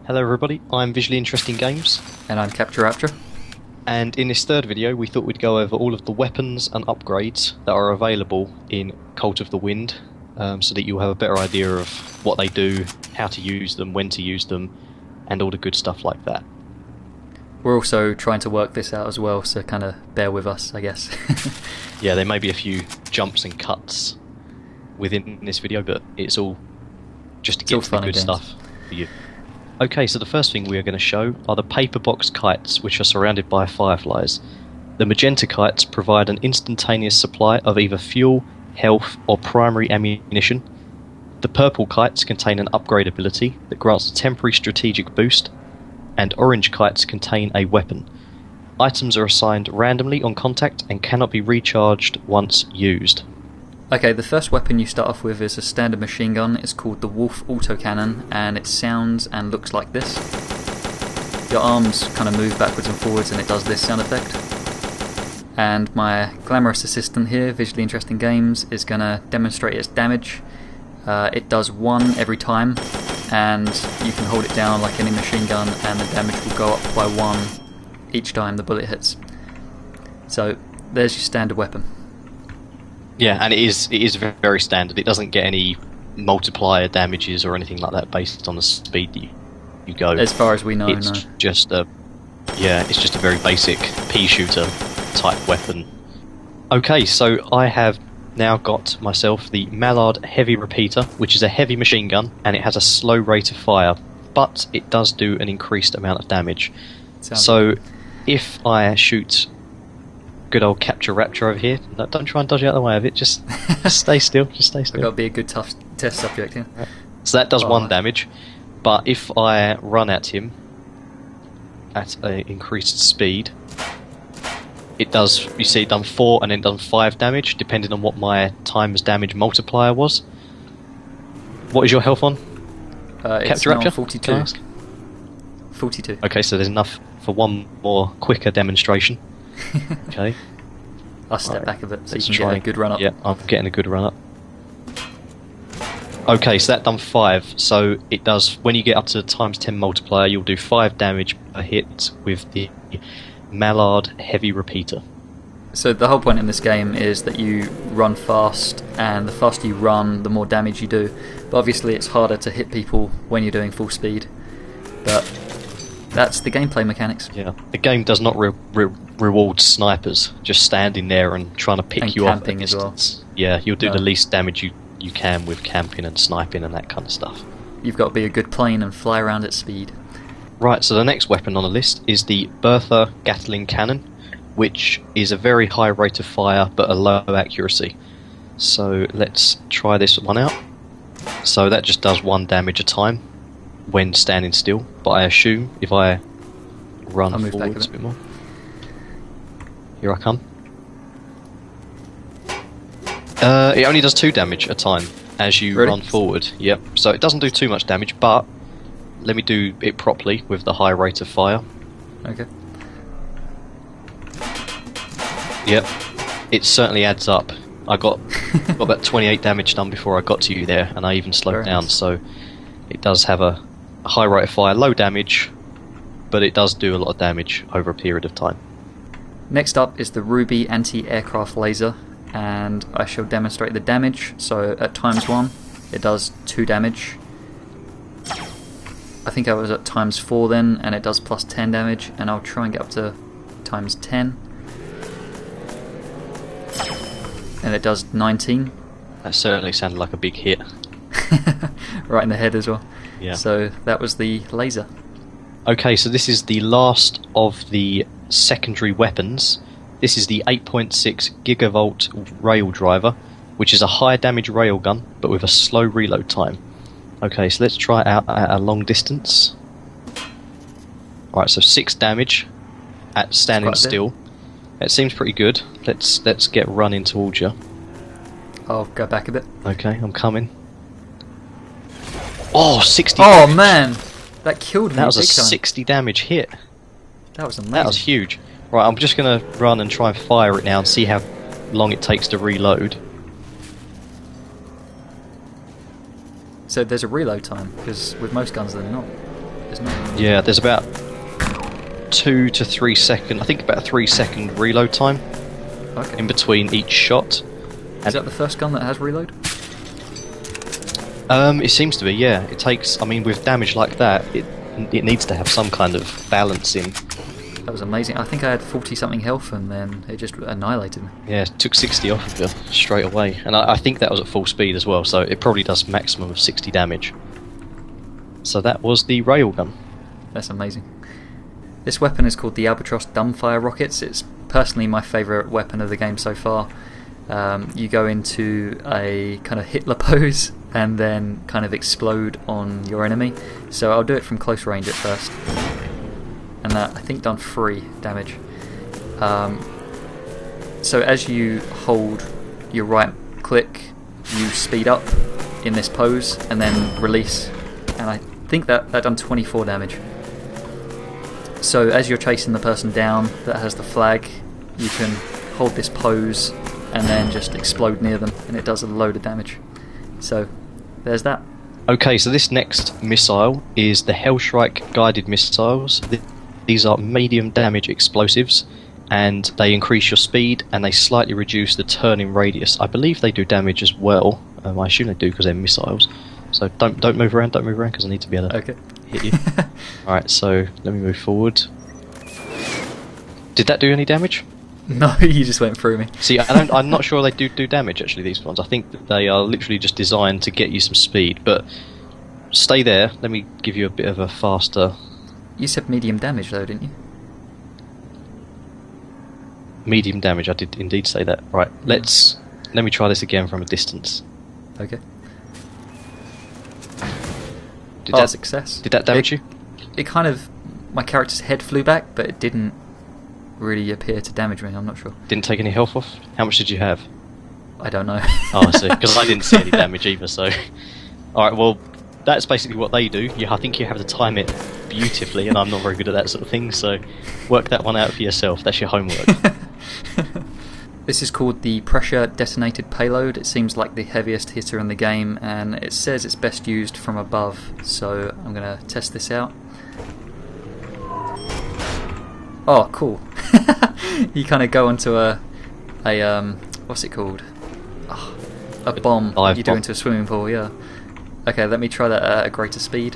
Hello everybody, I'm VisIntGames, And I'm CaptureRapture. and in this third video we thought we'd go over all of the weapons and upgrades that are available in Cult of the Wind, so that you'll have a better idea of what they do, how to use them, when to use them, and all the good stuff like that. We're also trying to work this out as well, so kind of bear with us, I guess. Yeah, there may be a few jumps and cuts within this video, but it's all just to get to the good stuff for you. Okay, so the first thing we are going to show are the paper box kites, which are surrounded by fireflies. The magenta kites provide an instantaneous supply of either fuel, health, or primary ammunition. The purple kites contain an upgrade ability that grants a temporary strategic boost, and orange kites contain a weapon. Items are assigned randomly on contact and cannot be recharged once used. Okay, the first weapon you start off with is a standard machine gun. It's called the Wolf Autocannon, and it sounds and looks like this. Your arms kind of move backwards and forwards and it does this sound effect. And my glamorous assistant here, VisIntGames, is going to demonstrate its damage. It does 1 every time, and you can hold it down like any machine gun and the damage will go up by 1 each time the bullet hits. So there's your standard weapon. Yeah, and it is very standard. It doesn't get any multiplier damages or anything like that based on the speed that you go. As far as we know, it's no. just a very basic pea shooter type weapon. Okay, so I have now got myself the Mallard heavy repeater, which is a heavy machine gun, and it has a slow rate of fire, but it does do an increased amount of damage. So if I shoot good old Capture Rapture over here, don't try and dodge out of the way of it, just stay still, just stay still. I've got to be a good tough test subject here. Right. So that does 1 damage, but if I run at him at an increased speed, it does, you see, it done 4 and then done 5 damage, depending on what my times damage multiplier was. What is your health on? It's Capture Rapture? 42. 42. Okay, so there's enough for one more quicker demonstration. Okay. I'll step back a bit so you can try get a good run up. Yeah, I'm getting a good run up. Okay, so that done 5. So it does, when you get up to the times 10 multiplier, you'll do 5 damage per hit with the Mallard heavy repeater. So the whole point in this game is that you run fast, and the faster you run, the more damage you do. But obviously it's harder to hit people when you're doing full speed. But that's the gameplay mechanics. Yeah, the game does not reward snipers just standing there and trying to pick you up at camping as well. distance. Yeah, you'll do the least damage you can with camping and sniping and that kind of stuff. You've got to be a good plane and fly around at speed. Right, so the next weapon on the list is the Berthiagatling Cannon, which is a very high rate of fire but a low accuracy. So let's try this one out. So that just does 1 damage a time when standing still, but I assume if I run forwards a bit more. Here I come. It only does 2 damage a time as you run forward. Yep. So it doesn't do too much damage, but let me do it properly with the high rate of fire. Okay. Yep. It certainly adds up. I got about 28 damage done before I got to you there, and I even slowed down. Nice. So it does have a high rate of fire, low damage, but it does do a lot of damage over a period of time. Next up is the Ruby AntiAircraft laser, and I shall demonstrate the damage. So at times 1 it does 2 damage. I think I was at times 4 then, and it does plus 10 damage, and I'll try and get up to times 10. And it does 19. That certainly sounded like a big hit. Right in the head as well. Yeah. So that was the laser. Okay, so this is the last of the secondary weapons. This is the 8.6 gigavolt rail driver, which is a high damage railgun but with a slow reload time. Okay, so let's try it out at a long distance. Alright, so 6 damage at standing still. It seems pretty good. Let's get running towards you. I'll go back a bit. Okay, I'm coming. Oh, 60 Oh damage. man! That killed me. That was a big time. 60 damage hit. That was amazing. That was huge. Right, I'm just going to run and try and fire it now and see how long it takes to reload. So there's a reload time, because with most guns they're not. isn't it? Yeah, there's about 2 to 3 second, I think about a 3-second reload time in between each shot. Is that the first gun that has reload? It seems to be, yeah. It takes, I mean, with damage like that, it needs to have some kind of balancing. That was amazing. I think I had 40 something health and then it just annihilated me. Yeah, it took 60 off of you straight away. And I think that was at full speed as well, so it probably does maximum of 60 damage. So that was the railgun. That's amazing. This weapon is called the Albatross dumbfire rockets. It's personally my favourite weapon of the game so far. You go into a kind of Hitler pose and then kind of explode on your enemy. So I'll do it from close range at first. And that, I think, done 3 damage. So as you hold your right click, you speed up in this pose and then release. And I think that done 24 damage. So as you're chasing the person down that has the flag, you can hold this pose and then just explode near them, and it does a load of damage. So there's that. Okay, so this next missile is the Hellstrike guided missiles. These are medium damage explosives, and they increase your speed and they slightly reduce the turning radius. I believe they do damage as well. I assume they do because they're missiles. So don't move around, because I need to be able to hit you. Alright, so let me move forward. Did that do any damage? No, you just went through me. See, I'm not sure they do damage, actually, these ones. I think that they are literally just designed to get you some speed, but stay there. Let me give you a bit of a faster... You said medium damage, though, didn't you? Medium damage, I did indeed say that. Right, let me try this again from a distance. Okay. Success. Did that damage you? It kind of... My character's head flew back, but it didn't really appear to damage me, I'm not sure. Didn't take any health off? How much did you have? I don't know. Oh, I see. Because I didn't see any damage either, so... Alright, well, that's basically what they do. I think you have to time it beautifully, and I'm not very good at that sort of thing, so work that one out for yourself. That's your homework. This is called the Pressure Detonated Payload. It seems like the heaviest hitter in the game, and it says it's best used from above, so I'm going to test this out. Oh, cool. You kind of go onto a what's it called? Oh, a bomb you do into a swimming pool, yeah. Okay, let me try that at a greater speed.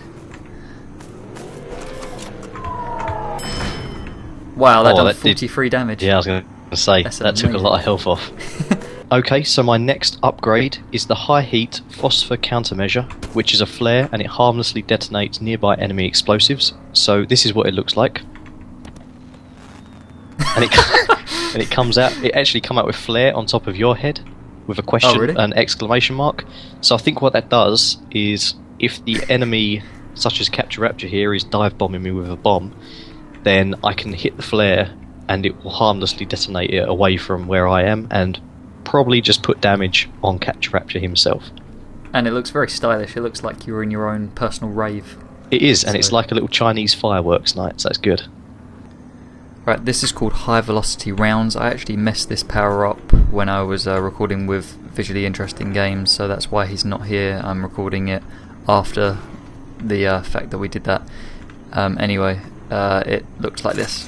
Wow, that done 43 damage. Yeah, I was going to say, that took a lot of health off. Okay, so my next upgrade is the high heat Phosphor Countermeasure, which is a flare and it harmlessly detonates nearby enemy explosives. So this is what it looks like. And it comes out. It actually come out with flare on top of your head, with a question, an exclamation mark. So I think what that does is, if the enemy, such as CaptureRapture here, is dive bombing me with a bomb, then I can hit the flare, and it will harmlessly detonate it away from where I am, and probably just put damage on CaptureRapture himself. And it looks very stylish. It looks like you're in your own personal rave. It is, and it's like a little Chinese fireworks night. So that's good. Right, this is called High Velocity Rounds. I actually messed this power up when I was recording with Visually Interesting Games, so that's why he's not here. I'm recording it after the fact that we did that. Anyway, it looks like this,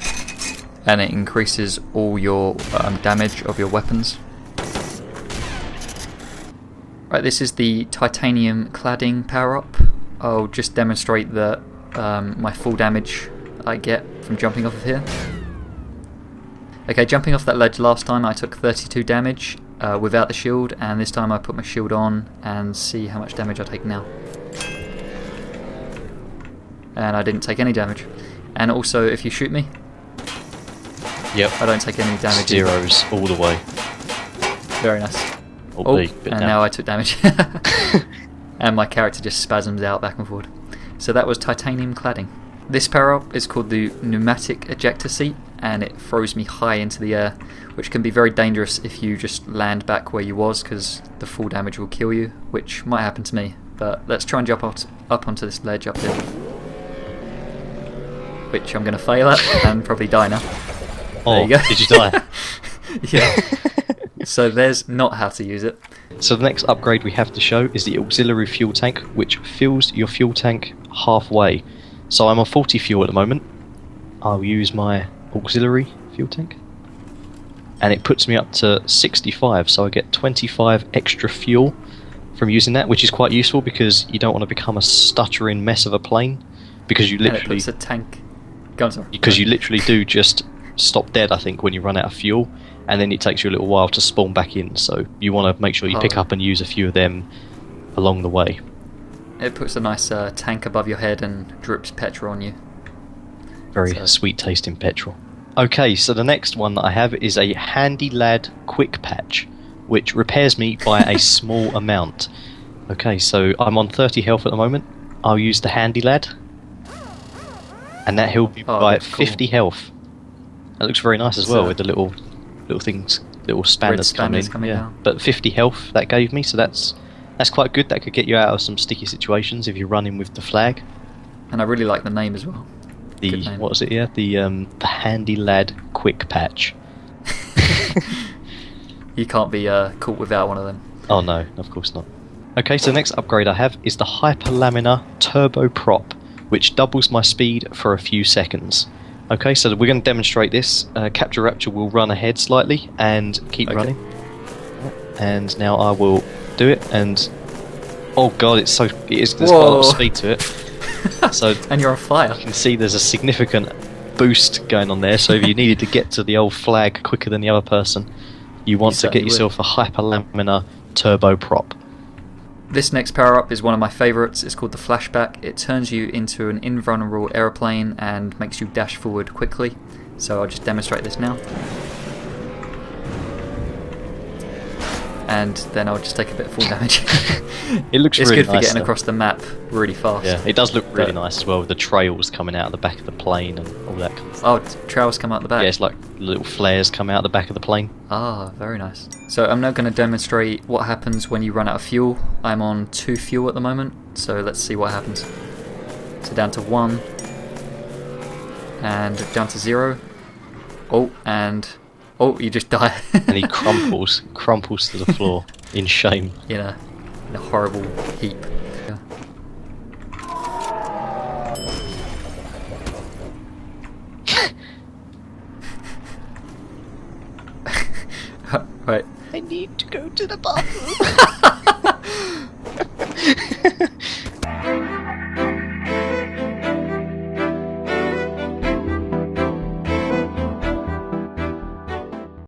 and it increases all your damage of your weapons. Right, this is the Titanium Cladding power up. I'll just demonstrate that my full damage I get from jumping off of here. Okay, jumping off that ledge last time I took 32 damage without the shield, and this time I put my shield on and see how much damage I take now. And I didn't take any damage. And also, if you shoot me, I don't take any damage. Zeros all the way. Very nice. And now I took damage. And my character just spasms out back and forward. So that was Titanium Cladding. This power-up is called the Pneumatic Ejector seat, and it throws me high into the air, which can be very dangerous if you just land back where you was, because the full damage will kill you, which might happen to me. But let's try and jump up onto this ledge up here, which I'm going to fail at and probably die now. There you go. Did you die? Yeah. So there's not how to use it. So the next upgrade we have to show is the auxiliary fuel tank, which fills your fuel tank halfway. So I'm on 40 fuel at the moment. I'll use my auxiliary fuel tank. And it puts me up to 65, so I get 25 extra fuel from using that, which is quite useful because you don't want to become a stuttering mess of a plane, because you literally... And it puts a tank... Go on, sorry. Because you literally do just stop dead, I think, when you run out of fuel, and then it takes you a little while to spawn back in, so you want to make sure you pick up and use a few of them along the way. It puts a nice tank above your head and drips petrol on you. Very sweet tasting petrol. Okay, so the next one that I have is a Handy Lad Quick Patch, which repairs me by a small amount. Okay, so I'm on 30 health at the moment. I'll use the Handy Lad, and that he'll be by 50 health. That looks very nice as well, with the little things, little spanners coming down. But 50 health that gave me, so that's quite good. That could get you out of some sticky situations if you're running with the flag. And I really like the name as well. What was it? Yeah, the Handy Lad Quick Patch. You can't be caught without one of them. Oh no, of course not. Okay, so the next upgrade I have is the Hyper Lamina Turbo Prop, which doubles my speed for a few seconds. Okay, so we're going to demonstrate this. Capture Rapture will run ahead slightly and keep running. And now I will do it, and oh god, there's quite a lot of speed to it. So and you're on fire. You can see there's a significant boost going on there, so if you needed to get to the old flag quicker than the other person, you want to get yourself a Hyper Lamina Turbo Prop. This next power up is one of my favourites. It's called the Flashback. It turns you into an invulnerable aeroplane and makes you dash forward quickly. So I'll just demonstrate this now. And then I'll just take a bit of fall damage. It looks really nice. It's good for getting across the map really fast. Yeah, it does look really nice as well, with the trails coming out of the back of the plane and all that kind of stuff. Oh, trails come out the back? Yeah, it's like little flares come out the back of the plane. Ah, very nice. So I'm now going to demonstrate what happens when you run out of fuel. I'm on 2 fuel at the moment, so let's see what happens. So down to 1, and down to 0. Oh, and... oh, you just die. And he crumples to the floor in shame. In a horrible heap. Yeah. Right. I need to go to the bathroom.